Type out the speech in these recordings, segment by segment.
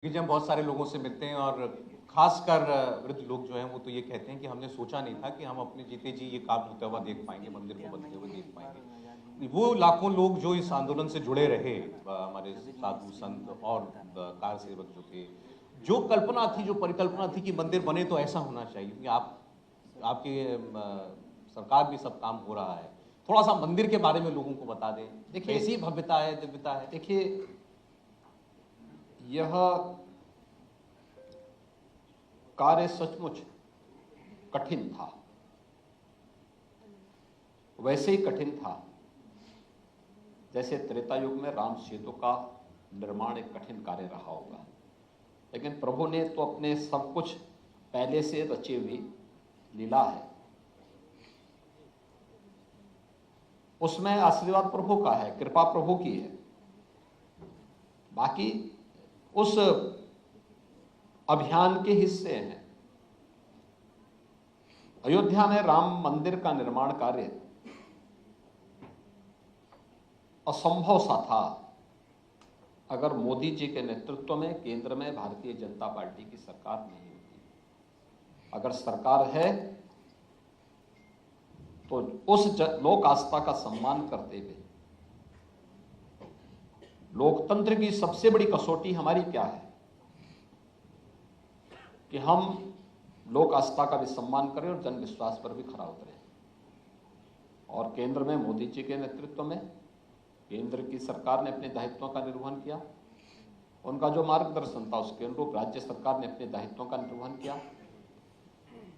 कि जब बहुत सारे लोगों से मिलते हैं और खासकर वृद्ध लोग जो हैं वो तो ये कहते हैं कि हमने सोचा नहीं था कि हम अपने जीते जी ये काम होता हुआ देख पाएंगे, मंदिर को बनते हुए देख पाएंगे। वो लाखों लोग जो इस आंदोलन से जुड़े रहे, हमारे साधु संत और कार सेवक जो थे, जो कल्पना थी, जो परिकल्पना थी कि मंदिर बने तो ऐसा होना चाहिए, क्योंकि आपके सरकार भी सब काम हो रहा है। थोड़ा सा मंदिर के बारे में लोगों को बता दें। देखिए ऐसी भव्यता है, दिव्यता है। देखिए, यह कार्य सचमुच कठिन था, वैसे ही कठिन था जैसे त्रेता युग में राम सेतु का निर्माण एक कठिन कार्य रहा होगा। लेकिन प्रभु ने तो अपने सब कुछ पहले से रची हुई लीला है, उसमें आशीर्वाद प्रभु का है, कृपा प्रभु की है। बाकी उस अभियान के हिस्से हैं। अयोध्या में राम मंदिर का निर्माण कार्य असंभव सा था अगर मोदी जी के नेतृत्व में केंद्र में भारतीय जनता पार्टी की सरकार नहीं होती। अगर सरकार है तो उस लोक आस्था का सम्मान करते हुए, लोकतंत्र की सबसे बड़ी कसौटी हमारी क्या है कि हम लोक आस्था का भी सम्मान करें और जन विश्वास पर भी खरा उतरें। और केंद्र में मोदी जी के नेतृत्व में केंद्र की सरकार ने अपने दायित्वों का निर्वहन किया। उनका जो मार्गदर्शन था उसके अनुरूप राज्य सरकार ने अपने दायित्वों का निर्वहन किया।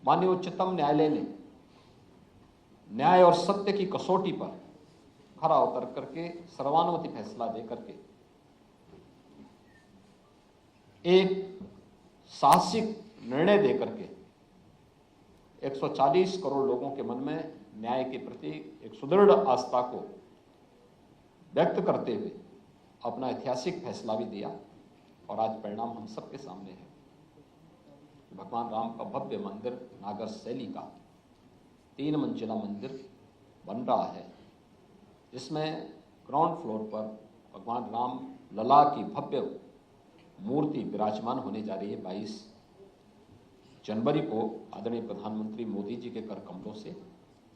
माननीय उच्चतम न्यायालय ने न्याय और सत्य की कसौटी पर खरा उतर करके सर्वानुमति फैसला दे करके एक साहसिक निर्णय दे करके 140 करोड़ लोगों के मन में न्याय के प्रति एक सुदृढ़ आस्था को व्यक्त करते हुए अपना ऐतिहासिक फैसला भी दिया। और आज परिणाम हम सबके सामने है। भगवान राम का भव्य मंदिर नागर शैली का 3 मंजिला मंदिर बन रहा है, जिसमें ग्राउंड फ्लोर पर भगवान राम लला की भव्य मूर्ति विराजमान होने जा रही है। 22 जनवरी को आदरणीय प्रधानमंत्री मोदी जी के कर कमलों से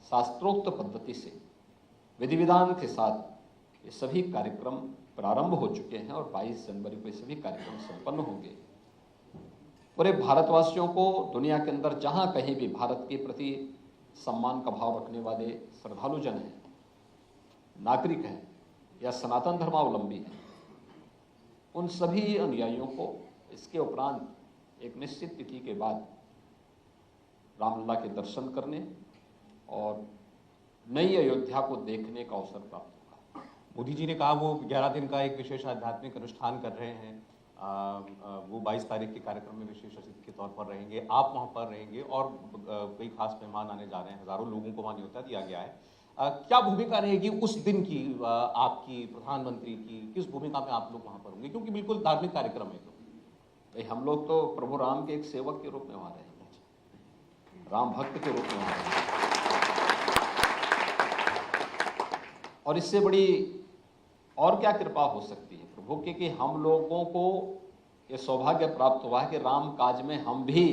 शास्त्रोक्त पद्धति से विधि विधान के साथ ये सभी कार्यक्रम प्रारंभ हो चुके हैं और 22 जनवरी को ये सभी कार्यक्रम संपन्न होंगे। पूरे भारतवासियों को दुनिया के अंदर जहां कहीं भी भारत के प्रति सम्मान का भाव रखने वाले श्रद्धालु जन हैं, नागरिक हैं या सनातन धर्मावलंबी हैं, उन सभी अनुयायियों को इसके उपरांत एक निश्चित तिथि के बाद रामलला के दर्शन करने और नई अयोध्या को देखने का अवसर प्राप्त होगा। मोदी जी ने कहा वो 11 दिन का एक विशेष आध्यात्मिक अनुष्ठान कर रहे हैं। वो 22 तारीख के कार्यक्रम में विशेष अतिथि के तौर पर रहेंगे, आप वहाँ पर रहेंगे और कई खास मेहमान आने जा रहे हैं। हजारों लोगों को वहाँ न्योता दिया गया है। क्या भूमिका रहेगी उस दिन की, आपकी, प्रधानमंत्री की? किस भूमिका में आप लोग वहाँ पर होंगे, क्योंकि बिल्कुल धार्मिक कार्यक्रम है? तो हम लोग तो प्रभु राम के एक सेवक के रूप में वहाँ रहेंगे, राम भक्त के रूप में वहाँ रहेंगे। और इससे बड़ी और क्या कृपा हो सकती है प्रभु की कि हम लोगों को ये सौभाग्य प्राप्त हुआ है कि राम काज में हम भी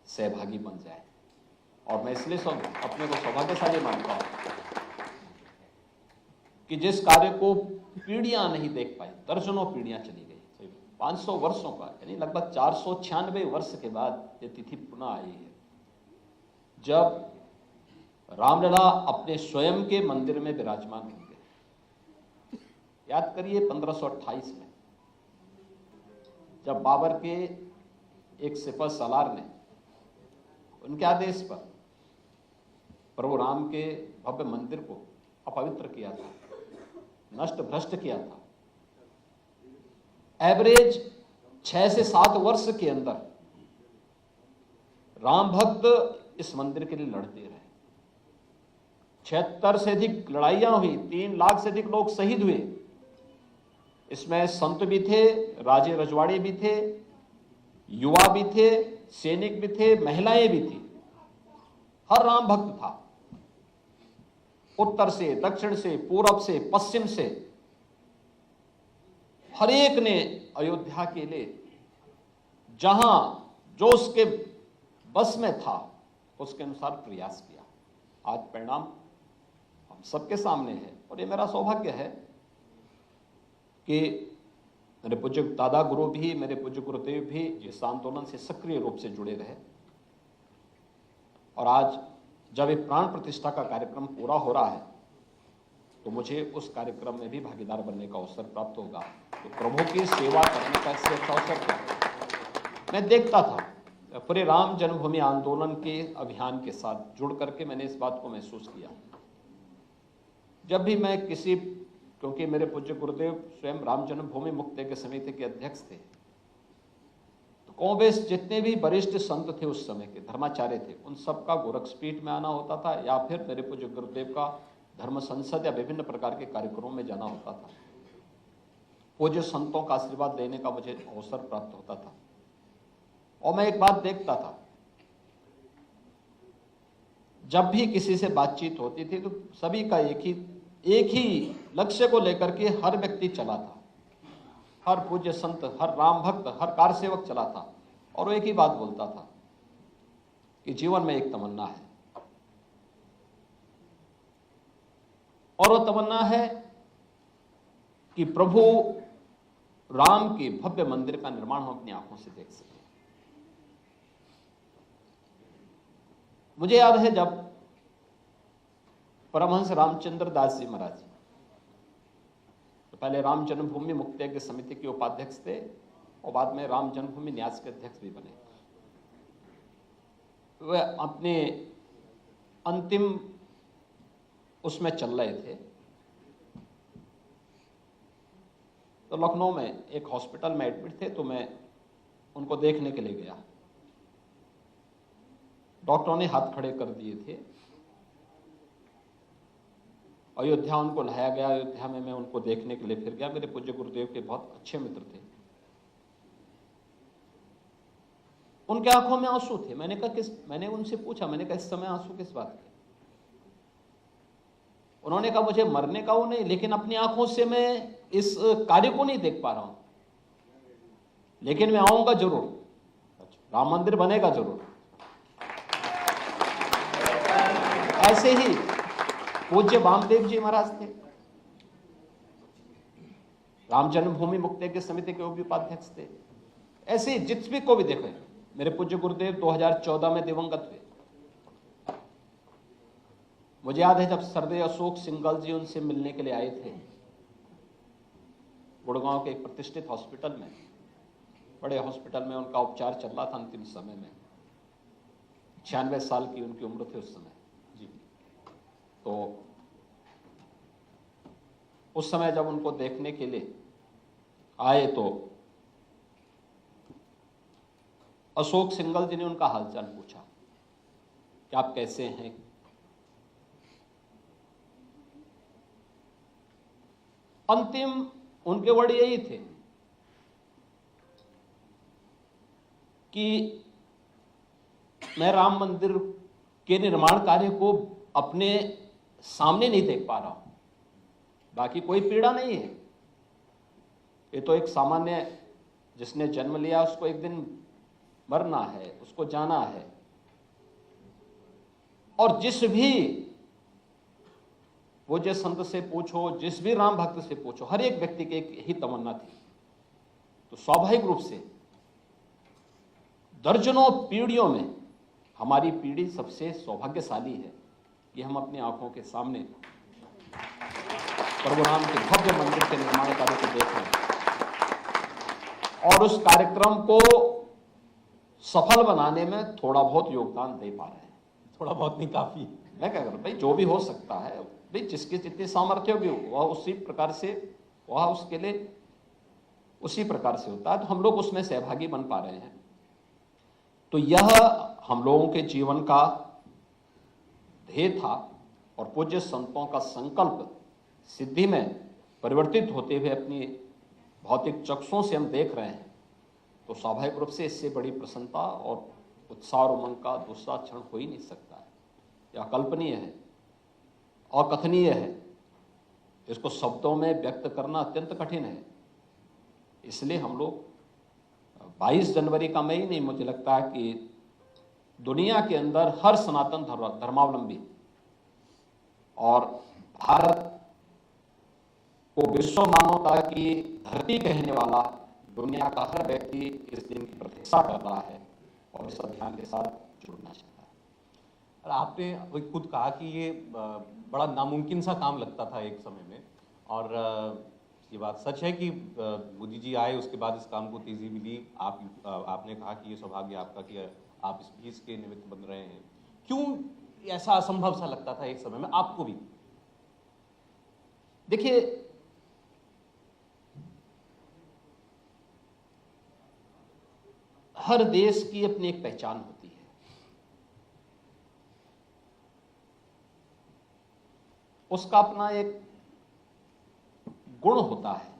सहभागी बन जाए। और मैं इसलिए अपने को सौभाग्यशाली मानता हूं कि जिस कार्य को पीढ़ियां नहीं देख पाई, दर्जनों पीढ़ियां चली गई, 500 वर्षों का यानी लगभग 496 वर्ष के बाद ये तिथि पुनः आई है, जब रामलला अपने स्वयं के मंदिर में विराजमान होंगे। याद करिए 1528 में जब बाबर के एक सिपह सालार ने उनके आदेश पर प्रभु राम के भव्य मंदिर को अपवित्र किया था, नष्ट भ्रष्ट किया था। एवरेज 6 से 7 वर्ष के अंदर राम भक्त इस मंदिर के लिए लड़ते रहे। 76 से अधिक लड़ाइयां हुई, 3 लाख से अधिक लोग शहीद हुए। इसमें संत भी थे, राजे रजवाड़े भी थे, युवा भी थे, सैनिक भी थे, महिलाएं भी थी। हर राम भक्त था। उत्तर से, दक्षिण से, पूरब से, पश्चिम से हर एक ने अयोध्या के लिए जहां जो उसके बस में था उसके अनुसार प्रयास किया। आज परिणाम हम सबके सामने है और ये मेरा सौभाग्य है कि मेरे पूज्य दादा गुरु भी, मेरे पूज्य गुरुदेव भी इस आंदोलन से सक्रिय रूप से जुड़े रहे। और आज जब एक प्राण प्रतिष्ठा का कार्यक्रम पूरा हो रहा है तो मुझे उस कार्यक्रम में भी भागीदार बनने का अवसर प्राप्त होगा। तो प्रभु की सेवा करने का इससे अच्छा अवसर क्या। मैं देखता था पूरे राम जन्मभूमि आंदोलन के अभियान के साथ जुड़ करके मैंने इस बात को महसूस किया। जब भी मैं किसी, क्योंकि मेरे पूज्य गुरुदेव स्वयं राम जन्मभूमि मुक्त यज्ञ समिति के अध्यक्ष थे, तो कौबेश जितने भी वरिष्ठ संत थे उस समय के धर्माचार्य थे, उन सबका गोरक्षपीठ में आना होता था या फिर मेरे पूज्य गुरुदेव का धर्म संसद या विभिन्न प्रकार के कार्यक्रमों में जाना होता था। पूज्य संतों का आशीर्वाद लेने का मुझे अवसर प्राप्त होता था। और मैं एक बात देखता था, जब भी किसी से बातचीत होती थी तो सभी का एक ही लक्ष्य को लेकर के हर व्यक्ति चला था, हर पूज्य संत, हर राम भक्त, हर कार सेवक चला था और वो एक ही बात बोलता था कि जीवन में एक तमन्ना है और वो तमन्ना है कि प्रभु राम के भव्य मंदिर का निर्माण हम अपनी आंखों से देख सकें। मुझे याद है जब परमहंस रामचंद्र दास जी महाराज तो पहले राम जन्मभूमि मुक्त यज्ञ समिति के उपाध्यक्ष थे और बाद में राम जन्मभूमि न्यास के अध्यक्ष भी बने। वे अपने अंतिम उसमें चल रहे थे तो लखनऊ में एक हॉस्पिटल में एडमिट थे, तो मैं उनको देखने के लिए गया। डॉक्टरों ने हाथ खड़े कर दिए थे। अयोध्या उनको लाया गया। अयोध्या में मैं उनको देखने के लिए फिर गया। मेरे पूज्य गुरुदेव के बहुत अच्छे मित्र थे। उनके आंखों में आंसू थे। मैंने उनसे पूछा, मैंने कहा इस समय आंसू किस बात के? उन्होंने कहा मुझे मरने का वो नहीं, लेकिन अपनी आंखों से मैं इस कार्य को नहीं देख पा रहा हूं, लेकिन मैं आऊंगा जरूर, राम मंदिर बनेगा जरूर। ऐसे ही पूज्य वामदेव जी महाराज थे, राम जन्मभूमि मुक्त यज्ञ समिति के भी उपाध्यक्ष थे। ऐसे जिस भी को भी देखें, मेरे पूज्य गुरुदेव 2014 में दिवंगत हुए। मुझे याद है जब सरदेव अशोक सिंघल जी उनसे मिलने के लिए आए थे गुड़गांव के एक प्रतिष्ठित हॉस्पिटल में, बड़े हॉस्पिटल में उनका उपचार चल रहा था अंतिम समय में। 96 साल की उनकी उम्र थी उस समय जी। तो उस समय जब उनको देखने के लिए आए तो अशोक सिंघल जी ने उनका हालचाल पूछा कि आप कैसे हैं। अंतिम उनके वर्ड यही थे कि मैं राम मंदिर के निर्माण कार्य को अपने सामने नहीं देख पा रहा हूं, बाकी कोई पीड़ा नहीं है। ये तो एक सामान्य, जिसने जन्म लिया उसको एक दिन मरना है, उसको जाना है। और जिस भी पूज्य संत से पूछो, जिस भी राम भक्त से पूछो, हर एक व्यक्ति की एक ही तमन्ना थी। तो स्वाभाविक रूप से दर्जनों पीढ़ियों में हमारी पीढ़ी सबसे सौभाग्यशाली है कि हम अपनी आंखों के सामने प्रभु राम के भव्य मंदिर के निर्माण कार्य को देख रहे हैं और उस कार्यक्रम को सफल बनाने में थोड़ा बहुत योगदान दे पा रहे हैं। थोड़ा बहुत नहीं, काफी। मैं क्या करूं भाई, जो भी हो सकता है भाई, जिसकी जितनी सामर्थ्य होगी वह उसी प्रकार से, वह उसके लिए उसी प्रकार से होता है। तो हम लोग उसमें सहभागी बन पा रहे हैं। तो यह हम लोगों के जीवन का ध्येय था और पूज्य संतों का संकल्प सिद्धि में परिवर्तित होते हुए अपनी भौतिक चक्षुओं से हम देख रहे हैं। तो स्वाभाविक रूप से इससे बड़ी प्रसन्नता और उत्साह और उमंग का दूसरा क्षण हो ही नहीं सकता है। यह अकल्पनीय है, अकथनीय है। इसको शब्दों में व्यक्त करना अत्यंत कठिन है। इसलिए हम लोग 22 जनवरी का मैं ही नहीं, मुझे लगता है कि दुनिया के अंदर हर सनातन धर्मावलंबी और भारत को विश्व मानवता की धरती कहने वाला दुनिया का हर व्यक्ति इस दिन की प्रतीक्षा कर रहा है और इस अभियान के साथ जुड़ना चाहता है। और आपने वही खुद कहा कि ये बड़ा नामुमकिन सा काम लगता था एक समय में, और ये बात सच है कि मोदी जी आए, उसके बाद इस काम को तेजी मिली। आपने कहा कि ये सौभाग्य आपका कि आप इस पीस के निमित्त बन रहे हैं। क्यों ऐसा असंभव सा लगता था एक समय में आपको भी? देखिए, हर देश की अपनी एक पहचान होती है। उसका अपना एक गुण होता है।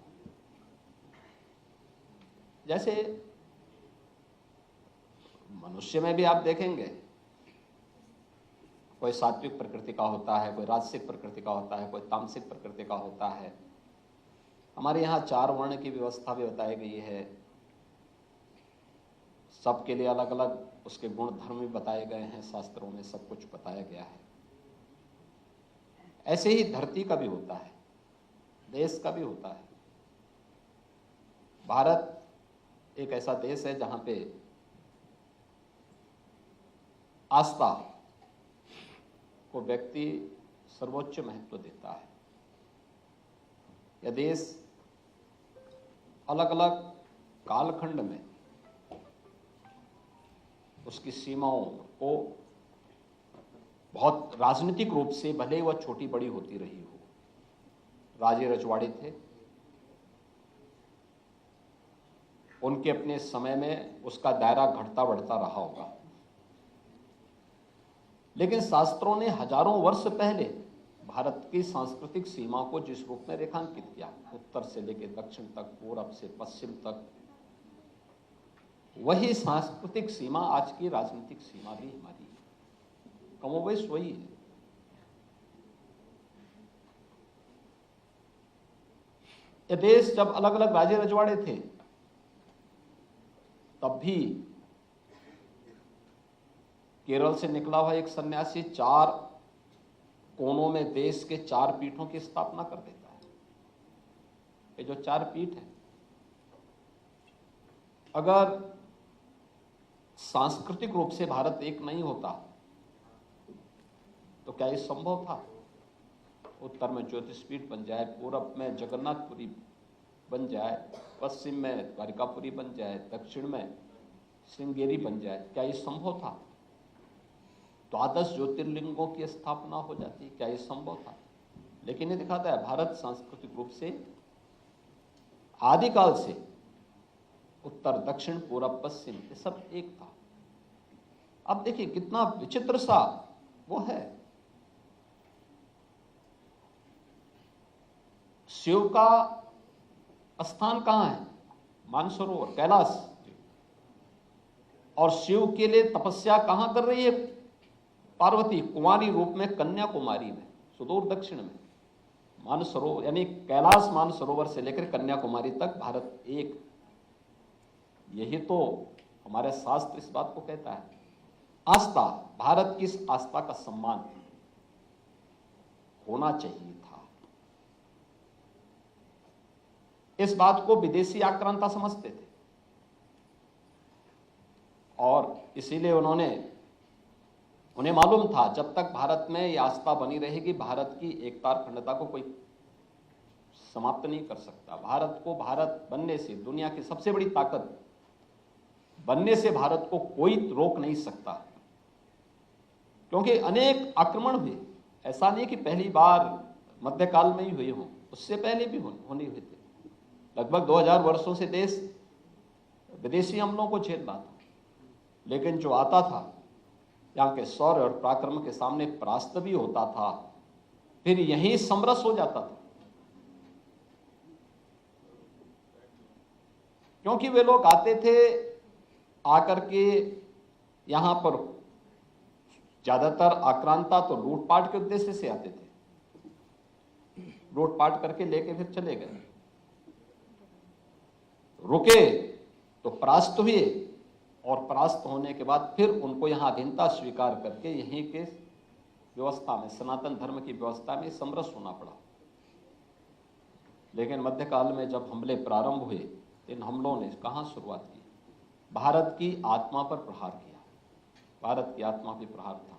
जैसे मनुष्य में भी आप देखेंगे, कोई सात्विक प्रकृति का होता है, कोई राजसिक प्रकृति का होता है, कोई तामसिक प्रकृति का होता है। हमारे यहाँ 4 वर्ण की व्यवस्था भी बताई गई है। सबके लिए अलग अलग उसके गुण धर्म भी बताए गए हैं, शास्त्रों में सब कुछ बताया गया है। ऐसे ही धरती का भी होता है, देश का भी होता है। भारत एक ऐसा देश है जहां पे आस्था को व्यक्ति सर्वोच्च महत्व देता है। यह देश अलग अलग कालखंड में उसकी सीमाओं को बहुत राजनीतिक रूप से भले वह छोटी बड़ी होती रही हो, राजे रजवाड़े थे, उनके अपने समय में उसका दायरा घटता बढ़ता रहा होगा। लेकिन शास्त्रों ने हजारों वर्ष पहले भारत की सांस्कृतिक सीमा को जिस रूप में रेखांकित किया, उत्तर से लेकर दक्षिण तक, पूरब से पश्चिम तक, वही सांस्कृतिक सीमा आज की राजनीतिक सीमा भी हमारी कमोबेश वही है। ये देश जब अलग अलग राजे रजवाड़े थे तब भी केरल से निकला हुआ एक सन्यासी 4 कोनों में देश के 4 पीठों की स्थापना कर देता है। ये जो 4 पीठ है, अगर सांस्कृतिक रूप से भारत एक नहीं होता तो क्या ये संभव था? उत्तर में ज्योतिषपीठ बन जाए, पूरब में जगन्नाथपुरी बन जाए, पश्चिम में द्वारिकापुरी बन जाए, दक्षिण में श्रृंगेरी बन जाए, क्या ये संभव था? 12 ज्योतिर्लिंगों की स्थापना हो जाती, क्या ये संभव था? लेकिन ये दिखाता है भारत सांस्कृतिक रूप से आदिकाल से उत्तर दक्षिण पूरब पश्चिम ये सब एक था। अब देखिए कितना विचित्र सा वो है। शिव का स्थान कहां है? मानसरोवर, कैलाश। और शिव के लिए तपस्या कहां कर रही है पार्वती? कुमारी रूप में कन्याकुमारी में, सुदूर दक्षिण में। मानसरोवर यानी कैलाश मानसरोवर से लेकर कन्याकुमारी तक भारत एक। यही तो हमारे शास्त्र इस बात को कहता है। आस्था, भारत की इस आस्था का सम्मान होना चाहिए था। इस बात को विदेशी आक्रांता समझते थे और इसीलिए उन्हें मालूम था जब तक भारत में यह आस्था बनी रहेगी, भारत की एकता और अखंडता को कोई समाप्त नहीं कर सकता। भारत को भारत बनने से, दुनिया की सबसे बड़ी ताकत बनने से भारत को कोई रोक नहीं सकता, क्योंकि अनेक आक्रमण हुए। ऐसा नहीं कि पहली बार मध्यकाल में ही हुए हों, उससे पहले भी होने हुए थे। लगभग 2000 वर्षों से देश विदेशी हमलों को झेल रहा था, लेकिन जो आता था यहाँ के शौर्य और पराक्रम के सामने परास्त भी होता था, फिर यहीं समरस हो जाता था। क्योंकि वे लोग आते थे, आकर के यहां पर ज्यादातर आक्रांता तो लूटपाट के उद्देश्य से आते थे, लूटपाट करके लेके फिर चले गए। रुके तो परास्त हुए, और परास्त होने के बाद फिर उनको यहाँ अधीनता स्वीकार करके यहीं के व्यवस्था में, सनातन धर्म की व्यवस्था में समरस होना पड़ा। लेकिन मध्यकाल में जब हमले प्रारंभ हुए, इन हमलों ने कहाँ शुरुआत की? भारत की आत्मा पर प्रहार किया। भारत की आत्मा पर प्रहार था,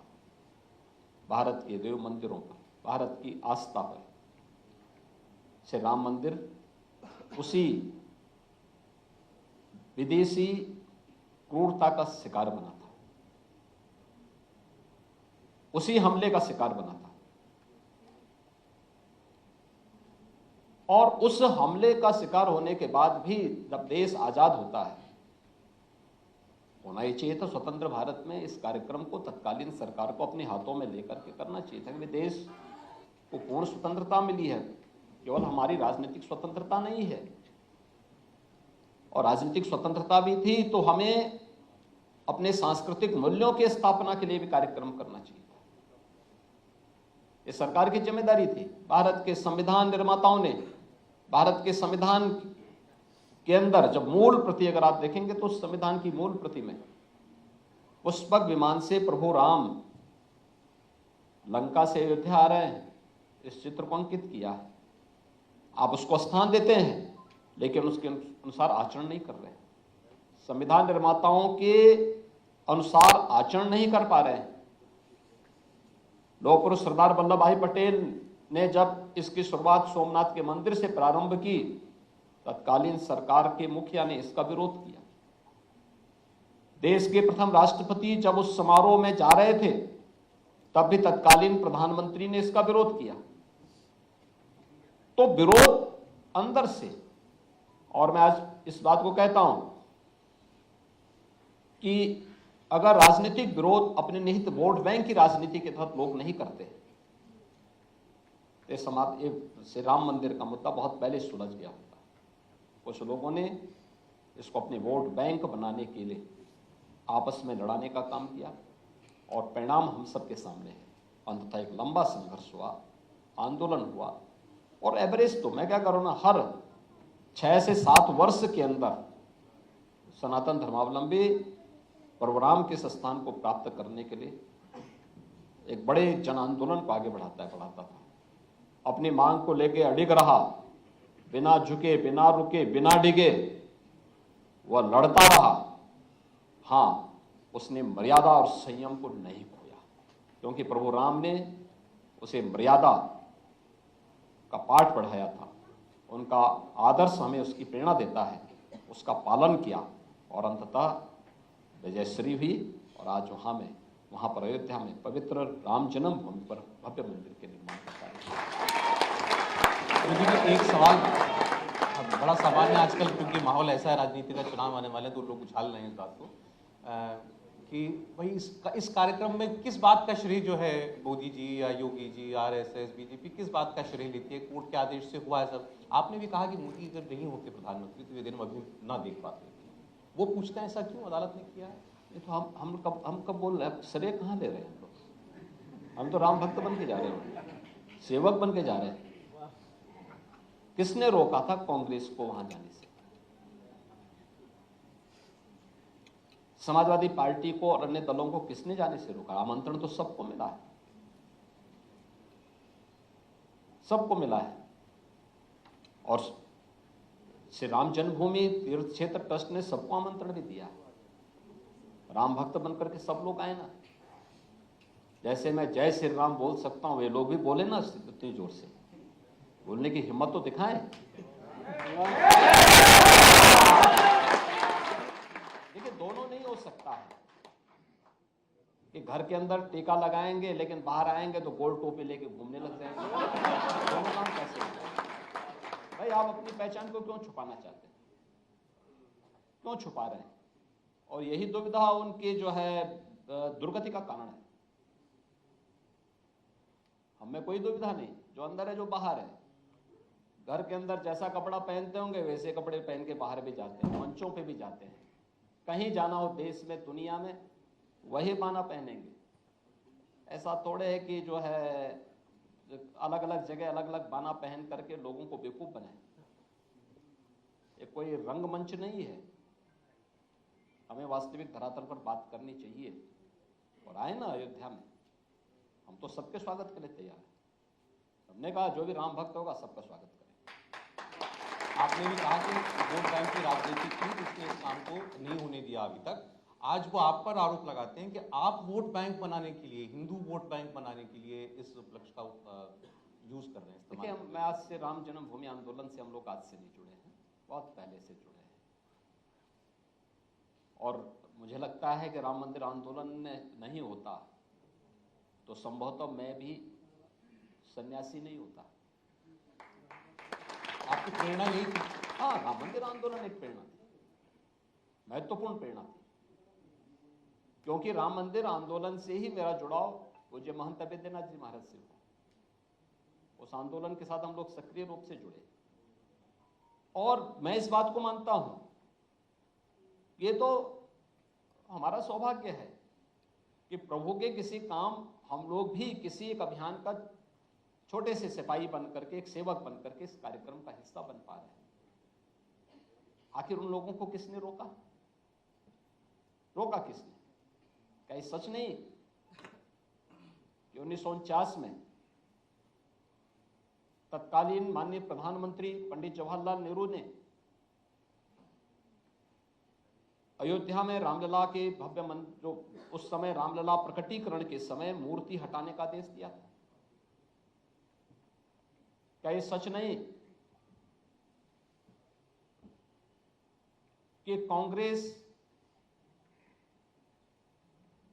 भारत के देव मंदिरों पर, भारत की आस्था पर। से राम मंदिर उसी विदेशी क्रूरता का शिकार बना था, उसी हमले का शिकार बना था। और उस हमले का शिकार होने के बाद भी जब देश आजाद होता है, होना ही चाहिए था स्वतंत्र भारत में, इस कार्यक्रम को तत्कालीन सरकार को अपने हाथों में लेकर के करना चाहिए था कि देश को पूर्ण स्वतंत्रता मिली है, केवल हमारी राजनीतिक स्वतंत्रता नहीं है। और राजनीतिक स्वतंत्रता भी थी तो हमें अपने सांस्कृतिक मूल्यों की स्थापना के लिए भी कार्यक्रम करना चाहिए था। ये सरकार की जिम्मेदारी थी। भारत के संविधान निर्माताओं ने, भारत के संविधान के अंदर जब मूल प्रति अगर आप देखेंगे तो संविधान की मूल प्रति में पुष्पक विमान से प्रभु राम लंका से अयोध्या आ रहे हैं, इस चित्र को अंकित किया है। आप उसको स्थान देते हैं लेकिन उसके अनुसार आचरण नहीं कर रहे हैं, संविधान निर्माताओं के अनुसार आचरण नहीं कर पा रहे हैं। लौह पुरुष सरदार वल्लभ भाई पटेल ने जब इसकी शुरुआत सोमनाथ के मंदिर से प्रारंभ की, तत्कालीन सरकार के मुखिया ने इसका विरोध किया। देश के प्रथम राष्ट्रपति जब उस समारोह में जा रहे थे, तब भी तत्कालीन प्रधानमंत्री ने इसका विरोध किया। तो विरोध अंदर से, और मैं आज इस बात को कहता हूं कि अगर राजनीतिक विरोध अपने निहित वोट बैंक की राजनीति के तहत लोग नहीं करते, तो समाज श्री राम मंदिर का मुद्दा बहुत पहले सुलझ गया होता। कुछ लोगों ने इसको अपने वोट बैंक बनाने के लिए आपस में लड़ाने का काम किया, और परिणाम हम सबके सामने है। अंततः एक लंबा संघर्ष हुआ, आंदोलन हुआ, और एवरेज तो मैं क्या करूँ ना, हर 6 से 7 वर्ष के अंदर सनातन धर्मावलंबी प्रभु राम के स्थान को प्राप्त करने के लिए एक बड़े जन आंदोलन को आगे बढ़ाता था। अपनी मांग को लेकर अडिग रहा, बिना झुके, बिना रुके, बिना डिगे वह लड़ता रहा। हाँ, उसने मर्यादा और संयम को नहीं खोया, क्योंकि प्रभु राम ने उसे मर्यादा का पाठ पढ़ाया था। उनका आदर्श हमें उसकी प्रेरणा देता है, उसका पालन किया, और अंततः विजयश्री हुई। और आज वहाँ पर अयोध्या में पवित्र राम जन्मभूमि पर भव्य मंदिर के निर्माण का कार्य। एक सवाल, बड़ा सवाल है आजकल, क्योंकि माहौल ऐसा है, राजनीति का चुनाव आने वाले हैं, तो लोग उछाल रहे हैं इस बात को कि भाई इस कार्यक्रम में किस बात का श्रेय जो है मोदी जी या योगी जी, आरएसएस, बीजेपी किस बात का श्रेय लेती है? कोर्ट के आदेश से हुआ है सब। आपने भी कहा कि मोदी अगर नहीं होते प्रधानमंत्री तो ये दिन अभी ना देख पाते। वो पूछते हैं ऐसा क्यों, अदालत ने किया है? तो हम कब बोल रहे हैं? श्रेय कहाँ ले रहे हैं हम लोग? हम तो राम भक्त बन के जा रहे हैं, सेवक बन के जा रहे हैं। किसने रोका था कांग्रेस को वहां जाने से? समाजवादी पार्टी को और अन्य दलों को किसने जाने से रोका? आमंत्रण तो सबको मिला है, सबको मिला है। और श्री राम जन्मभूमि तीर्थ क्षेत्र ट्रस्ट ने सबको आमंत्रण भी दिया है। राम भक्त बनकर के सब लोग आए ना। जैसे मैं जय श्री राम बोल सकता हूं, वे लोग भी बोले ना इतनी जोर से, बोलने की हिम्मत तो दिखाएं। देखिए, दोनों नहीं हो सकता है कि घर के अंदर टीका लगाएंगे लेकिन बाहर आएंगे तो गोल टोपी लेके घूमने लग जाएंगे। दोनों काम कैसे होगा? भाई, आप अपनी पहचान को क्यों छुपाना चाहते हैं? क्यों छुपा रहे हैं? और यही दुविधा उनकी जो है दुर्गति का कारण है। हमें कोई दुविधा नहीं, जो अंदर है जो बाहर है। घर के अंदर जैसा कपड़ा पहनते होंगे वैसे कपड़े पहन के बाहर भी जाते हैं, मंचों पे भी जाते हैं। कहीं जाना हो देश में, दुनिया में, वही बाना पहनेंगे। ऐसा थोड़े है कि जो है अलग अलग जगह अलग अलग बाना पहन करके लोगों को बेवकूफ बनाए। ये कोई रंगमंच नहीं है। हमें वास्तविक धरातल पर बात करनी चाहिए। और आए ना अयोध्या में, हम तो सबके स्वागत के लिए तैयार हैं। हमने कहा जो भी राम भक्त होगा सबका स्वागत करें। आपने भी कहा कि वोट बैंक की राजनीति थी, उसने इस काम को नहीं होने दिया अभी तक। आज वो आप पर आरोप लगाते हैं कि आप वोट बैंक बनाने के लिए, हिंदू वोट बैंक बनाने के लिए इस उपलक्ष्य का यूज कर रहे हैं। देखिए, मैं आज से राम जन्मभूमि आंदोलन से हम लोग आज से नहीं जुड़े हैं, बहुत पहले से जुड़े हैं। और मुझे लगता है कि राम मंदिर आंदोलन नहीं होता तो संभवतः मैं भी सन्यासी नहीं होता। आपकी प्रेरणा यही थी? हाँ, राम मंदिर आंदोलन एक प्रेरणा थी, महत्वपूर्ण प्रेरणा थी, क्योंकि राम मंदिर आंदोलन से ही मेरा जुड़ाव पूज्य महंत अबेद्यनाथ जी महाराज से हुआ। उस आंदोलन के साथ हम लोग सक्रिय रूप से जुड़े। और मैं इस बात को मानता हूं, ये तो हमारा सौभाग्य है कि प्रभु के किसी काम हम लोग भी किसी एक अभियान का छोटे से सिपाही बन करके, एक सेवक बन करके इस कार्यक्रम का हिस्सा बन पा रहे हैं। आखिर उन लोगों को किसने रोका? रोका किसने? क्या ये सच नहीं कि 1949 में तत्कालीन माननीय प्रधानमंत्री पंडित जवाहरलाल नेहरू ने अयोध्या में रामलला के भव्य मंदिर, जो उस समय रामलला प्रकटीकरण के समय मूर्ति हटाने का आदेश दिया था? क्या ये सच नहीं कि कांग्रेस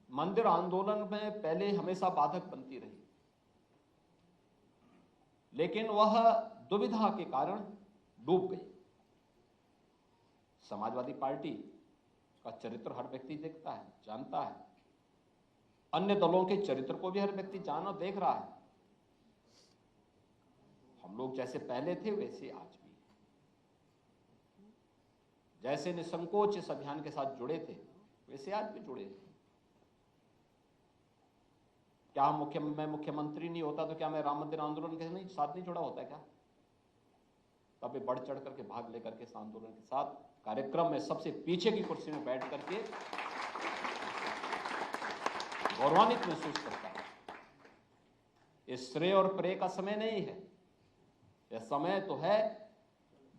मंदिर आंदोलन में पहले हमेशा बाधक बनती रही, लेकिन वह दुविधा के कारण डूब गई? समाजवादी पार्टी का चरित्र हर व्यक्ति देखता है, जानता है। अन्य दलों के चरित्र को भी हर व्यक्ति जान और देख रहा है। हम लोग जैसे पहले थे वैसे आज भी, जैसे निसंकोच इस अभियान के साथ जुड़े थे वैसे आज भी जुड़े थे। क्या मैं मुख्यमंत्री नहीं होता तो क्या मैं राम मंदिर आंदोलन के साथ नहीं जुड़ा होता? क्या तब भी बढ़ चढ़ करके भाग लेकर के इस आंदोलन के साथ कार्यक्रम में सबसे पीछे की कुर्सी में बैठ करके गौरवान्वित महसूस करता है। ये श्रेय और प्रेय का समय नहीं है, यह समय तो है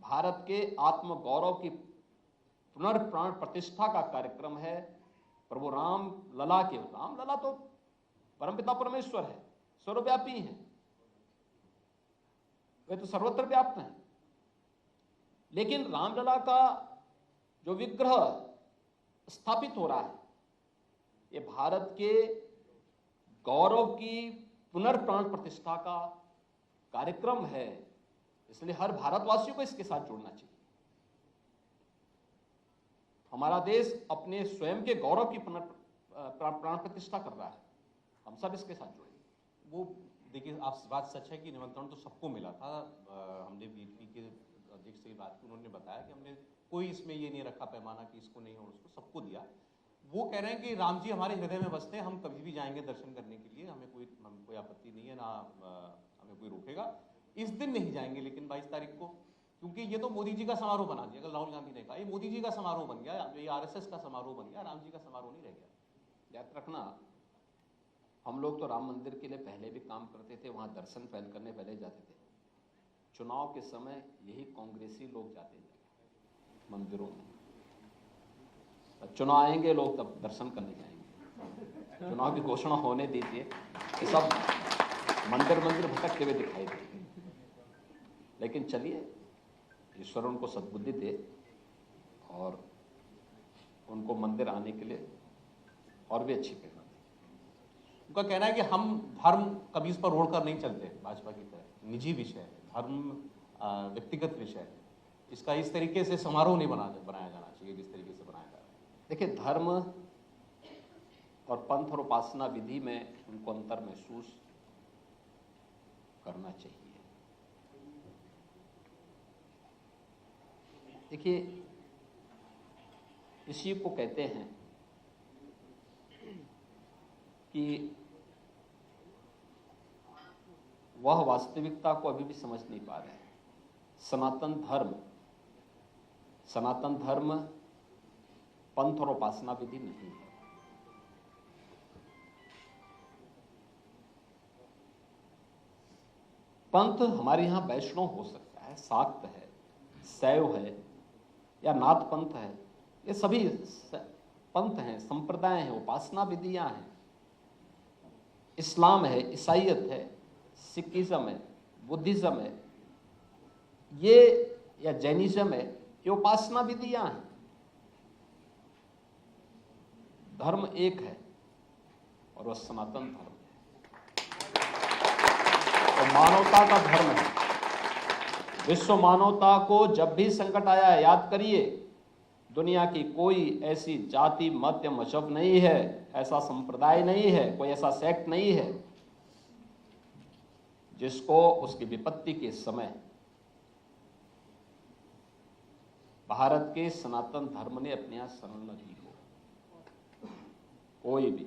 भारत के आत्म गौरव की पुनर्प्राण प्रतिष्ठा का कार्यक्रम है। प्रभु राम लला के, राम लला तो परमपिता परमेश्वर है, सर्वव्यापी है, वे तो सर्वत्र व्याप्त हैं। लेकिन रामलला का जो विग्रह स्थापित हो रहा है, ये भारत के गौरव की पुनर्प्राण प्रतिष्ठा का कार्यक्रम है। इसलिए हर भारतवासियों को इसके साथ जुड़ना चाहिए। हमारा देश अपने स्वयं के गौरव की पुनर्प्राण प्रतिष्ठा कर रहा है, हम सब इसके साथ जुड़े। वो देखिए, आप बात सच है कि निमंत्रण तो सबको मिला था। हमने बीजेपी के अध्यक्ष से बात की, उन्होंने बताया कि हमने कोई इसमें ये नहीं रखा पैमाना कि इसको नहीं और उसको, सबको दिया। वो कह रहे हैं कि राम जी हमारे हृदय में बसते हैं, हम कभी भी जाएंगे दर्शन करने के लिए, हमें कोई आपत्ति नहीं है, ना हमें कोई रोकेगा। इस दिन नहीं जाएंगे लेकिन 22 तारीख को, क्योंकि ये तो मोदी जी का समारोह बना दिया। अगर राहुल गांधी ने कहा ये मोदी जी का समारोह बन गया, ये आरएसएस का समारोह बन गया, राम जी का समारोह नहीं रह गया। याद रखना, हम लोग तो राम मंदिर के लिए पहले भी काम करते थे, वहां दर्शन पहल करने पहले जाते थे। चुनाव के समय यही कांग्रेसी लोग जाते थे मंदिरों में। चुनाव आएंगे लोग तब दर्शन करने जाएंगे। चुनाव की घोषणा होने दीजिए, सब मंदिर भटकते हुए दिखाई देंगे। लेकिन चलिए, ईश्वर उनको सद्बुद्धि दे और उनको मंदिर आने के लिए और भी अच्छी प्रेरणा दे। उनका कहना है कि हम धर्म कभी इस पर रोड कर नहीं चलते, भाजपा की तरह निजी विषय है, धर्म व्यक्तिगत विषय है, इसका इस तरीके से समारोह नहीं बनाया जाना चाहिए जिस तरीके से बनाया जा रहा है। देखिए, धर्म और पंथ और उपासना विधि में उनको अंतर महसूस करना चाहिए। देखिए, इसी को कहते हैं कि वह वास्तविकता को अभी भी समझ नहीं पा रहे हैं। सनातन धर्म सनातन धर्म पंथ और उपासना विधि नहीं है। पंथ हमारे यहां वैष्णव हो सकता है, शाक्त है, शैव है या नाथ पंथ है, ये सभी पंथ हैं, संप्रदाय हैं, उपासना विधियां हैं। इस्लाम है, ईसाईयत है, सिखिज्म है, बुद्धिज्म है, ये या जैनिज्म है, ये उपासना विधियां हैं। धर्म एक है और वह सनातन धर्म है, तो मानवता का धर्म है। विश्व मानवता को जब भी संकट आया है, याद करिए, दुनिया की कोई ऐसी जाति, मत या मजहब नहीं है, ऐसा संप्रदाय नहीं है, कोई ऐसा सेक्ट नहीं है जिसको उसकी विपत्ति के समय भारत के सनातन धर्म ने अपने यहां शरण न दी हो। कोई भी।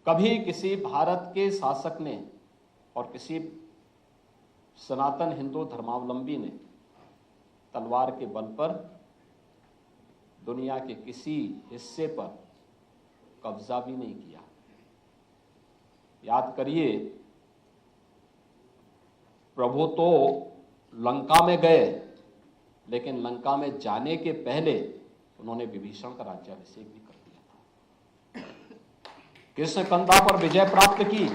कभी किसी भारत के शासक ने और किसी सनातन हिंदू धर्मावलंबी ने तलवार के बल पर दुनिया के किसी हिस्से पर कब्जा भी नहीं किया। याद करिए, प्रभु तो लंका में गए, लेकिन लंका में जाने के पहले उन्होंने विभीषण का राज्याभिषेक भी कर दिया था। कृष्ण कंधा पर विजय प्राप्त की,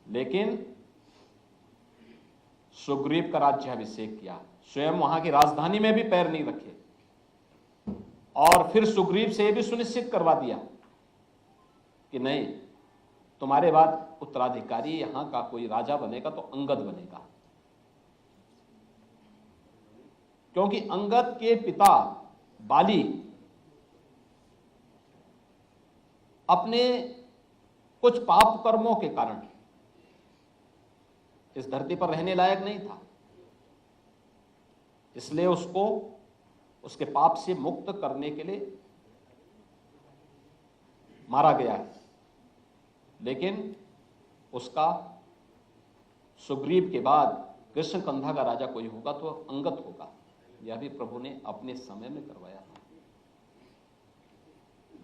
लेकिन सुग्रीव का राज्याभिषेक किया, स्वयं वहां की राजधानी में भी पैर नहीं रखे, और फिर सुग्रीव से भी सुनिश्चित करवा दिया कि नहीं, तुम्हारे बाद उत्तराधिकारी यहां का कोई राजा बनेगा तो अंगद बनेगा, क्योंकि अंगद के पिता बाली अपने कुछ पाप कर्मों के कारण इस धरती पर रहने लायक नहीं था, इसलिए उसको उसके पाप से मुक्त करने के लिए मारा गया है। लेकिन उसका सुग्रीव के बाद कृष्ण कंधा का राजा कोई होगा तो अंगद होगा, यह भी प्रभु ने अपने समय में करवाया था।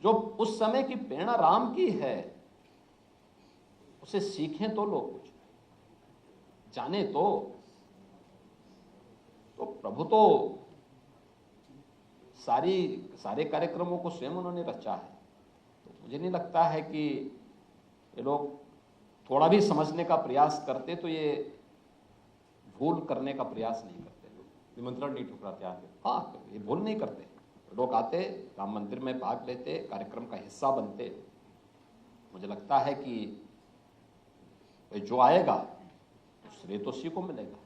जो उस समय की प्रेरणा राम की है, उसे सीखें तो लोग, कुछ जाने तो प्रभु तो सारे कार्यक्रमों को स्वयं उन्होंने रचा है। तो मुझे नहीं लगता है कि ये लोग थोड़ा भी समझने का प्रयास करते तो ये भूल करने का प्रयास नहीं करते। निमंत्रण नहीं ठुकराते आगे। हाँ, ये भूल नहीं करते। लोग आते, राम मंदिर में भाग लेते, कार्यक्रम का हिस्सा बनते। मुझे लगता है कि जो आएगा श्रेय तो उसी को मिलेगा।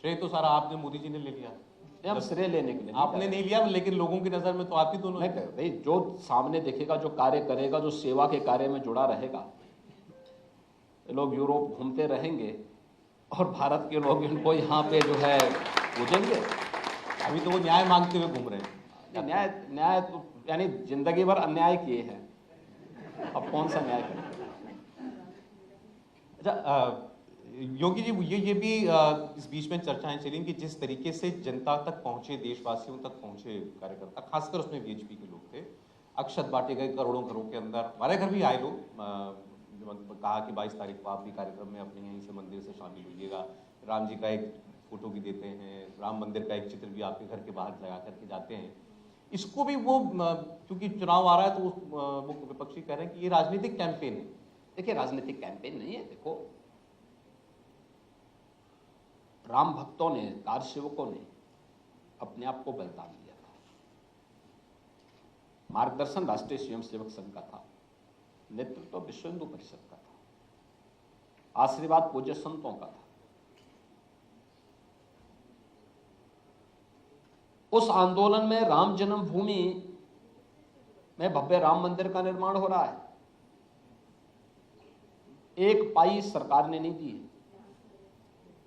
श्रेय तो सारा आपने, मोदी जी ने ले लिया। अब श्रेय लेने के लिए आपने नहीं लिया, लेकिन लोगों की नजर में तो आप ही दोनों नहीं। जो सामने देखेगा, जो कार्य करेगा, जो सेवा के कार्य में जुड़ा रहेगा, लोग यूरोप घूमते रहेंगे और भारत के लोग इनको यहाँ पे जो है पूजेंगे। अभी तो वो न्याय मांगते हुए घूम रहे हैं। न्याय तो यानी जिंदगी भर अन्याय किए हैं, अब कौन सा न्याय करें। अच्छा, योगी जी, ये भी इस बीच में चर्चाएं चली कि जिस तरीके से जनता तक पहुंचे, देशवासियों तक पहुंचे कार्यकर्ता, खासकर उसमें बीजेपी के लोग थे, अक्षत बांटे गए करोड़ों घरों के अंदर। हमारे घर भी आए लोग, कहा कि 22 तारीख को आप भी कार्यक्रम में अपने यहीं से मंदिर से शामिल होइएगा। राम जी का एक फोटो भी देते हैं, राम मंदिर का एक चित्र भी आपके घर के बाहर लगा करके जाते हैं। इसको भी वो, क्योंकि चुनाव आ रहा है तो वो विपक्षी कह रहे हैं कि ये राजनीतिक कैंपेन है। देखिए, राजनीतिक कैंपेन नहीं है। देखो, राम भक्तों ने, कार सेवकों ने अपने आप को बलिदान दिया था। मार्गदर्शन राष्ट्रीय स्वयंसेवक संघ का था, नेतृत्व विश्व हिंदू परिषद का था, आशीर्वाद पूज्य संतों का था। उस आंदोलन में राम जन्मभूमि में भव्य राम मंदिर का निर्माण हो रहा है। एक पाई सरकार ने नहीं दी है,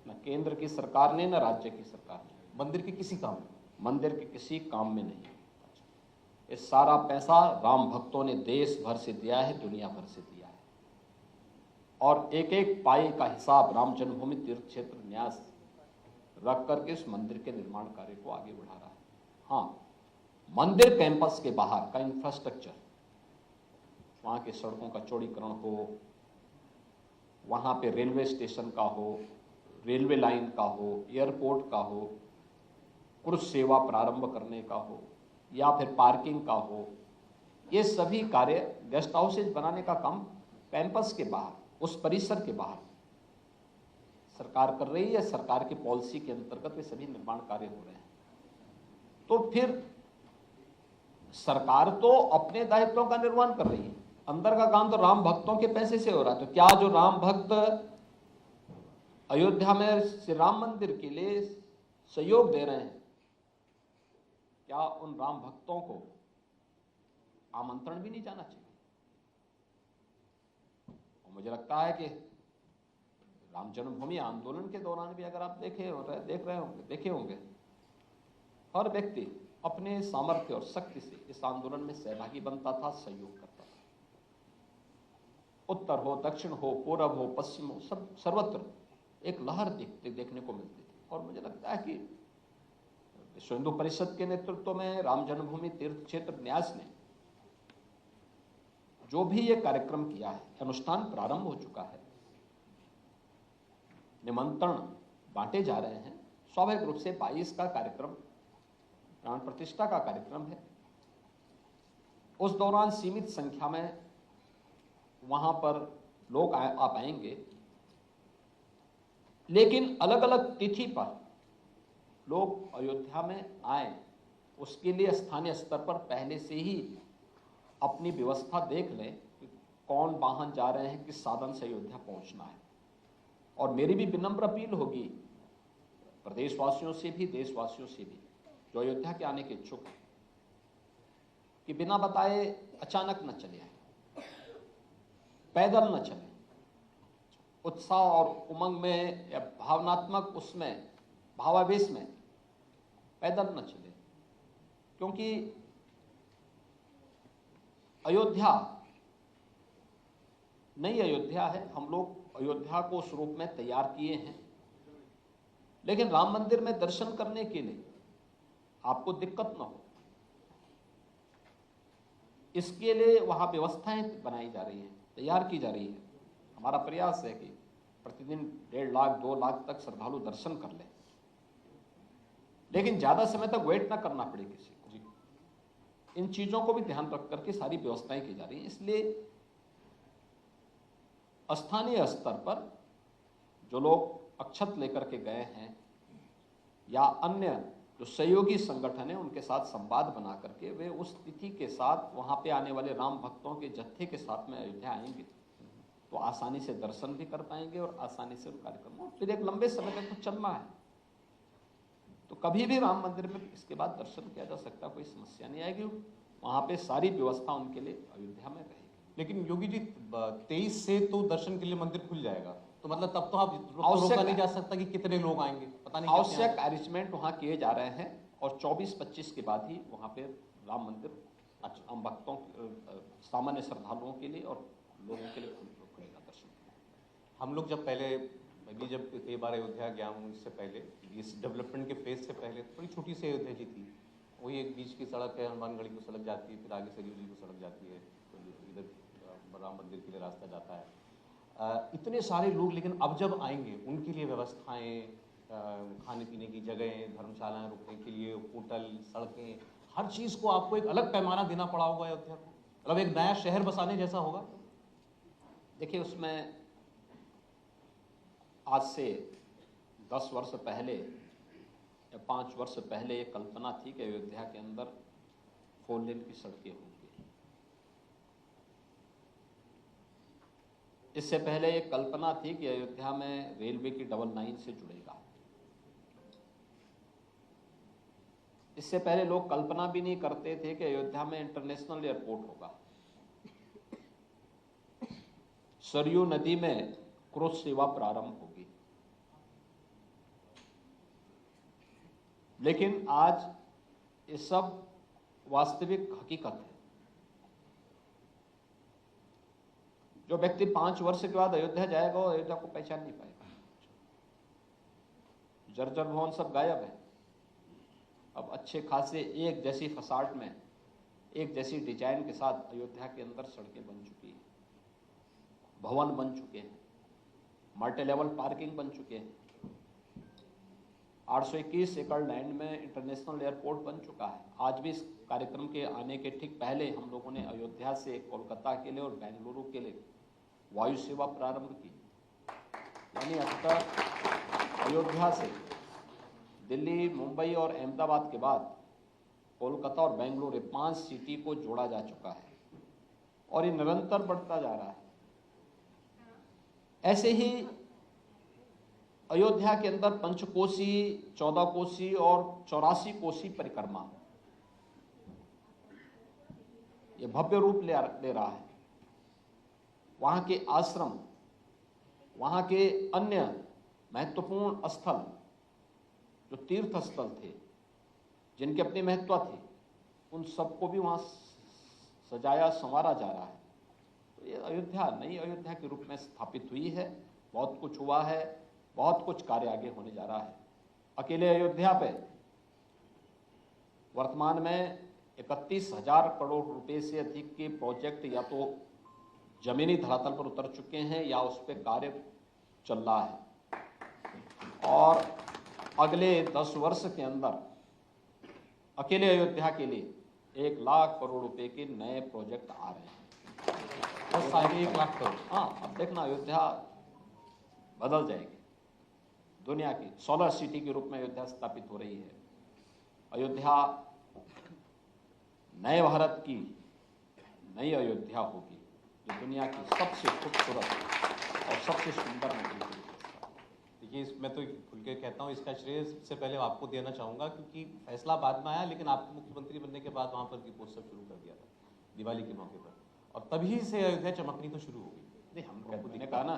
न केंद्र की सरकार ने, न राज्य की सरकार ने। मंदिर के किसी काम में, मंदिर के किसी काम में नहीं। ये सारा पैसा राम भक्तों ने देश भर से दिया है, दुनिया भर से दिया है। और एक एक पाई का हिसाब राम जन्मभूमि तीर्थ क्षेत्र न्यास रख करके इस मंदिर के निर्माण कार्य को आगे बढ़ा रहा है। हाँ, मंदिर कैंपस के बाहर का इंफ्रास्ट्रक्चर, वहां के सड़कों का चौड़ीकरण हो, वहां पे रेलवे स्टेशन का हो, रेलवे लाइन का हो, एयरपोर्ट का हो, क्रूज सेवा प्रारंभ करने का हो, या फिर पार्किंग का हो, ये सभी कार्य गेस्ट हाउसेज बनाने का काम कैंपस के बाहर, उस परिसर के बाहर सरकार कर रही है। सरकार की पॉलिसी के अंतर्गत ये सभी निर्माण कार्य हो रहे हैं। तो फिर सरकार तो अपने दायित्वों का निर्वहन कर रही है, अंदर का काम तो राम भक्तों के पैसे से हो रहा है। तो क्या जो राम भक्त अयोध्या में श्री राम मंदिर के लिए सहयोग दे रहे हैं, क्या उन राम भक्तों को आमंत्रण भी नहीं जाना चाहिए? और मुझे लगता है कि राम जन्मभूमि आंदोलन के दौरान भी अगर आप देखे होंगे, हर व्यक्ति अपने सामर्थ्य और शक्ति से इस आंदोलन में सहभागी बनता था, सहयोग करता था। उत्तर हो, दक्षिण हो, पूरब हो, पश्चिम हो, सब सर्वत्र एक लहर देखने को मिलती थी। और मुझे लगता है कि विश्व हिंदू परिषद के नेतृत्व में राम जन्मभूमि तीर्थ क्षेत्र न्यास ने जो भी ये कार्यक्रम किया है, अनुष्ठान प्रारंभ हो चुका है, निमंत्रण बांटे जा रहे हैं। स्वाभाविक रूप से 22 का कार्यक्रम प्राण प्रतिष्ठा का कार्यक्रम है। उस दौरान सीमित संख्या में वहां पर लोग आ पाएंगे, लेकिन अलग अलग तिथि पर लोग अयोध्या में आए, उसके लिए स्थानीय स्तर पर पहले से ही अपनी व्यवस्था देख लें कि कौन वाहन जा रहे हैं, किस साधन से अयोध्या पहुंचना है। और मेरी भी विनम्र अपील होगी प्रदेशवासियों से भी, देशवासियों से भी, जो अयोध्या के आने के इच्छुक हैं, कि बिना बताए अचानक न चले आए, पैदल न चले, उत्साह और उमंग में या भावनात्मक उसमें भावावेश में पैदल न चले। क्योंकि अयोध्या नई अयोध्या है, हम लोग अयोध्या को उस रूप में तैयार किए हैं, लेकिन राम मंदिर में दर्शन करने के लिए आपको दिक्कत न हो, इसके लिए वहां व्यवस्थाएं बनाई जा रही हैं, तैयार की जा रही है। हमारा प्रयास है कि प्रतिदिन 1.5 लाख 2 लाख तक श्रद्धालु दर्शन कर लें, लेकिन ज्यादा समय तक वेट ना करना पड़े किसी को। इन चीजों को भी ध्यान रख करके सारी व्यवस्थाएं की जा रही हैं। इसलिए स्थानीय स्तर पर जो लोग अक्षत लेकर के गए हैं या अन्य जो सहयोगी संगठन है, उनके साथ संवाद बना करके वे उस तिथि के साथ वहां पे आने वाले राम भक्तों के जत्थे के साथ में अयोध्या आएंगे तो आसानी से दर्शन भी कर पाएंगे और आसानी से उन कार्यक्रमों फिर एक लंबे समय तक तो चलना है, तो कभी भी राम मंदिर में इसके बाद दर्शन किया जा सकता, कोई समस्या नहीं आएगी। वहां पे सारी व्यवस्था उनके लिए अयोध्या में रहेगी। लेकिन योगी जी 23 से तो दर्शन के लिए मंदिर खुल जाएगा, तो मतलब तब तो आप रोका नहीं जा सकता कि कितने लोग आएंगे, पता नहीं। आवश्यक अरेंजमेंट वहां किए जा रहे हैं और 24-25 के बाद ही वहां पे राम मंदिर आम भक्तों, सामान्य श्रद्धालुओं के लिए और लोगों के लिए खुलेगा दर्शन। हम लोग जब पहले, मैं भी जब कई बार अयोध्या गया हूँ, इससे पहले इस डेवलपमेंट के फेज से पहले थोड़ी छोटी सी अयोध्या जी थी, वही एक बीच की सड़क है, हनुमानगढ़ी को सड़क जाती है, फिर आगे सरयू जी को सड़क जाती है, तो इधर राम मंदिर के लिए रास्ता जाता है। इतने सारे लोग, लेकिन अब जब आएंगे उनके लिए व्यवस्थाएं, खाने पीने की जगहें, धर्मशालाएं, रुकने के लिए होटल, सड़कें, हर चीज को आपको एक अलग पैमाना देना पड़ा होगा अयोध्या को, मतलब एक नया शहर बसाने जैसा होगा। देखिए, उसमें आज से 10 वर्ष पहले या 5 वर्ष पहले ये कल्पना थी कि अयोध्या के अंदर 4 लेन की सड़कें होंगी। इससे पहले एक कल्पना थी कि अयोध्या में रेलवे की डबल लाइन से जुड़ेगा। इससे पहले लोग कल्पना भी नहीं करते थे कि अयोध्या में इंटरनेशनल एयरपोर्ट होगा। सरयू नदी में क्रूज सेवा प्रारंभ होगी। लेकिन आज ये सब वास्तविक हकीकत है। जो व्यक्ति 5 वर्ष के बाद अयोध्या जाएगा वो अयोध्या को पहचान नहीं पाएगा। जर्जर भवन सब गायब है। अब अच्छे खासे एक जैसी फसाड में, एक जैसी डिजाइन के साथ अयोध्या के अंदर सड़कें बन चुकी हैं, भवन बन चुके हैं, मल्टी लेवल पार्किंग बन चुके हैं, 821 एकड़ लैंड में इंटरनेशनल एयरपोर्ट बन चुका है। आज भी इस कार्यक्रम के आने के ठीक पहले हम लोगों ने अयोध्या से कोलकाता के लिए और बेंगलुरु के लिए वायु सेवा प्रारंभ की। यानी अब तक अयोध्या से दिल्ली, मुंबई और अहमदाबाद के बाद कोलकाता और बेंगलुरु, ये 5 सिटी को जोड़ा जा चुका है और ये निरंतर बढ़ता जा रहा है। ऐसे ही अयोध्या के अंदर पंचकोसी, 14 कोसी और 84 कोसी परिक्रमा ये भव्य रूप ले रहा है। वहां के आश्रम, वहां के अन्य महत्वपूर्ण स्थल जो तीर्थ स्थल थे, जिनके अपनी महत्व थी, उन सबको भी वहां सजाया संवारा जा रहा है। तो ये अयोध्या नई अयोध्या के रूप में स्थापित हुई है। बहुत कुछ हुआ है, बहुत कुछ कार्य आगे होने जा रहा है। अकेले अयोध्या पे वर्तमान में 31,000 करोड़ रुपए से अधिक के प्रोजेक्ट या तो जमीनी धरातल पर उतर चुके हैं या उस पर कार्य चल रहा है और अगले 10 वर्ष के अंदर अकेले अयोध्या के लिए 1 लाख करोड़ रुपए के नए प्रोजेक्ट आ रहे हैं। बस साढ़े 1 लाख करोड़। हाँ, अब देखना अयोध्या बदल जाएगी। दुनिया की सोलर सिटी के रूप में अयोध्या स्थापित हो रही है। अयोध्या नए भारत की नई अयोध्या होगी जो दुनिया की सबसे खूबसूरत और सबसे सुंदर नगरी होगी। देखिए, मैं तो खुल के कहता हूँ, इसका श्रेय सबसे पहले आपको देना चाहूँगा, क्योंकि फैसला बाद में आया, लेकिन आपको मुख्यमंत्री बनने के बाद वहाँ पर दीपोत्सव शुरू कर दिया था दिवाली के मौके पर, और तभी से अयोध्या चमकनी तो शुरू हो गई। हमने कहा ना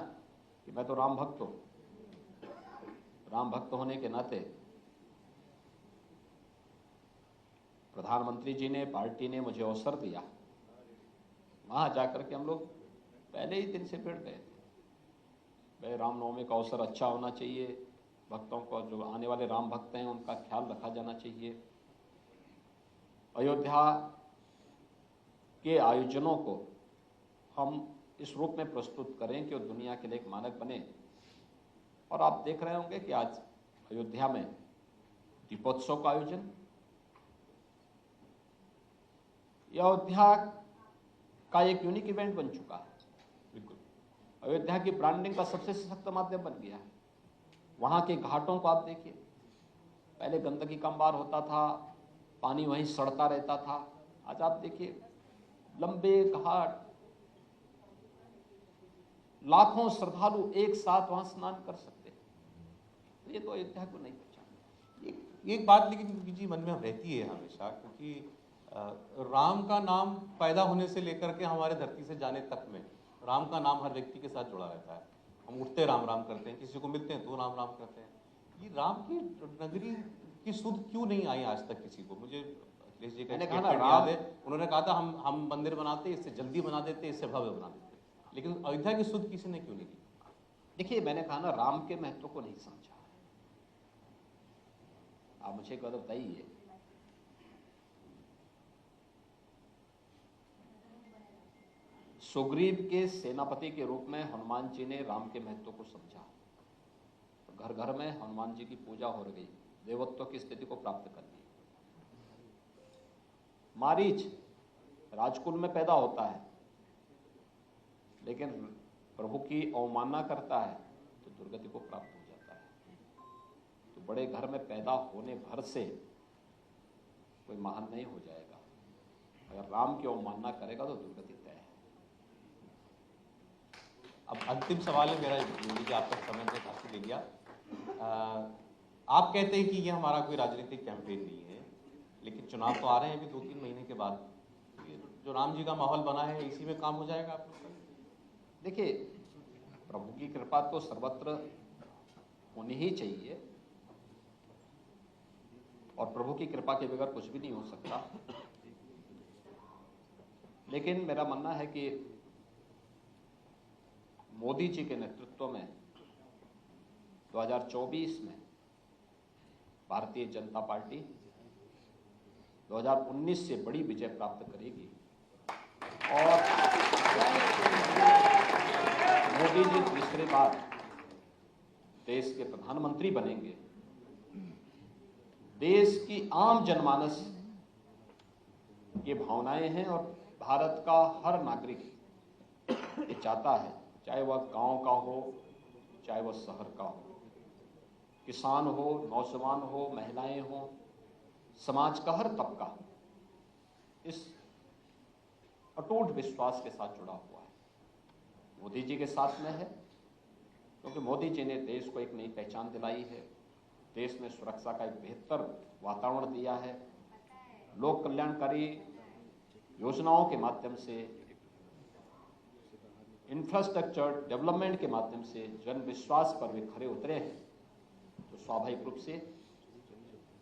कि मैं तो राम भक्त हूँ। राम भक्त होने के नाते प्रधानमंत्री जी ने, पार्टी ने मुझे अवसर दिया। वहां जाकर के हम लोग पहले ही दिन से भिड़ गए थे। भाई, रामनवमी का अवसर अच्छा होना चाहिए, भक्तों को, जो आने वाले राम भक्त हैं उनका ख्याल रखा जाना चाहिए। अयोध्या के आयोजनों को हम इस रूप में प्रस्तुत करें कि वो दुनिया के लिए एक मानक बने। और आप देख रहे होंगे कि आज अयोध्या में दीपोत्सव का आयोजन, यह अयोध्या का एक यूनिक इवेंट बन चुका है। बिल्कुल, अयोध्या की ब्रांडिंग का सबसे सशक्त माध्यम बन गया है। वहां के घाटों को आप देखिए, पहले गंदगी का अंबार होता था, पानी वहीं सड़ता रहता था। आज आप देखिए लंबे घाट, लाखों श्रद्धालु एक साथ वहां स्नान कर सकते हैं। तो ये तो अयोध्या को नहीं पहचान। एक बात लेकिन जी मन में रहती है हमेशा, क्योंकि राम का नाम पैदा होने से लेकर के हमारे धरती से जाने तक में राम का नाम हर व्यक्ति के साथ जुड़ा रहता है। हम उठते राम राम करते हैं, किसी को मिलते हैं तो राम राम करते हैं। ये राम की नगरी की सुध क्यों नहीं आई आज तक किसी को? मुझे अखिलेश जी का स्टेटमेंट याद है, उन्होंने कहा था हम मंदिर बनाते, इससे जल्दी बना देते, इससे भव्य बना देते, लेकिन अयोध्या की सुध किसी ने क्यों नहीं की? देखिए, मैंने कहा ना, राम के महत्व को नहीं समझा। आप मुझे एक बात बताइए, सुग्रीव के सेनापति के रूप में हनुमान जी ने राम के महत्व को समझा। तो घर घर में हनुमान जी की पूजा हो गई, देवत्व की स्थिति को प्राप्त कर ली। मारीच राजकुल में पैदा होता है, लेकिन प्रभु की अवमानना करता है तो दुर्गति को प्राप्त हो जाता है। तो बड़े घर में पैदा होने भर से कोई महान नहीं हो जाएगा। अगर राम की अवमानना करेगा तो दुर्गति तय है। अब अंतिम सवाल है मेरा, योगी जी आपका समय में काफी ले लिया। आप कहते हैं कि ये हमारा कोई राजनीतिक कैंपेन नहीं है, लेकिन चुनाव तो आ रहे हैं अभी 2-3 महीने के बाद। जो राम जी का माहौल बना है, इसी में काम हो जाएगा आप लोग का? देखिए, प्रभु की कृपा तो सर्वत्र होनी ही चाहिए, और प्रभु की कृपा के बगैर कुछ भी नहीं हो सकता। लेकिन मेरा मानना है कि मोदी जी के नेतृत्व में 2024 में भारतीय जनता पार्टी 2019 से बड़ी विजय प्राप्त करेगी और मोदी जी तीसरी बार देश के प्रधानमंत्री बनेंगे। देश की आम जनमानस ये भावनाएं हैं और भारत का हर नागरिक ये चाहता है, चाहे वह गांव का हो चाहे वह शहर का हो, किसान हो, नौजवान हो, महिलाएं हो, समाज का हर तबका इस अटूट विश्वास के साथ जुड़ा हुआ है। मोदी जी के साथ में है क्योंकि मोदी जी ने देश को एक नई पहचान दिलाई है, देश में सुरक्षा का एक बेहतर वातावरण दिया है, लोक कल्याणकारी योजनाओं के माध्यम से, इंफ्रास्ट्रक्चर डेवलपमेंट के माध्यम से जन विश्वास पर वे खरे उतरे हैं। तो स्वाभाविक रूप से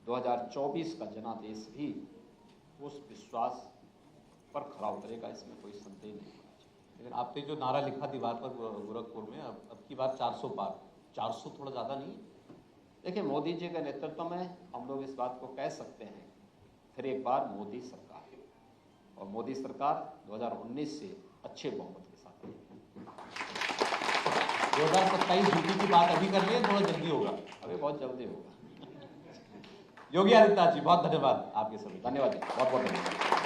2024 का जनादेश भी उस विश्वास पर खरा उतरेगा, इसमें कोई संदेह नहीं होना चाहिए। लेकिन आपने जो नारा लिखा दीवार पर गोरखपुर में, अब की बात 400 पार, 400 थोड़ा ज़्यादा नहीं? देखिए, मोदी जी के नेतृत्व में हम लोग इस बात को कह सकते हैं फिर एक बार मोदी सरकार, और मोदी सरकार 2019 से अच्छे बहुमत के साथ है। 2027 ड्यूटी की बात अभी कर रही है, थोड़ा जल्दी होगा? अभी बहुत जल्दी होगा। योगी आदित्यनाथ जी, बहुत धन्यवाद आपके सभी। धन्यवाद जी, बहुत बहुत धन्यवाद।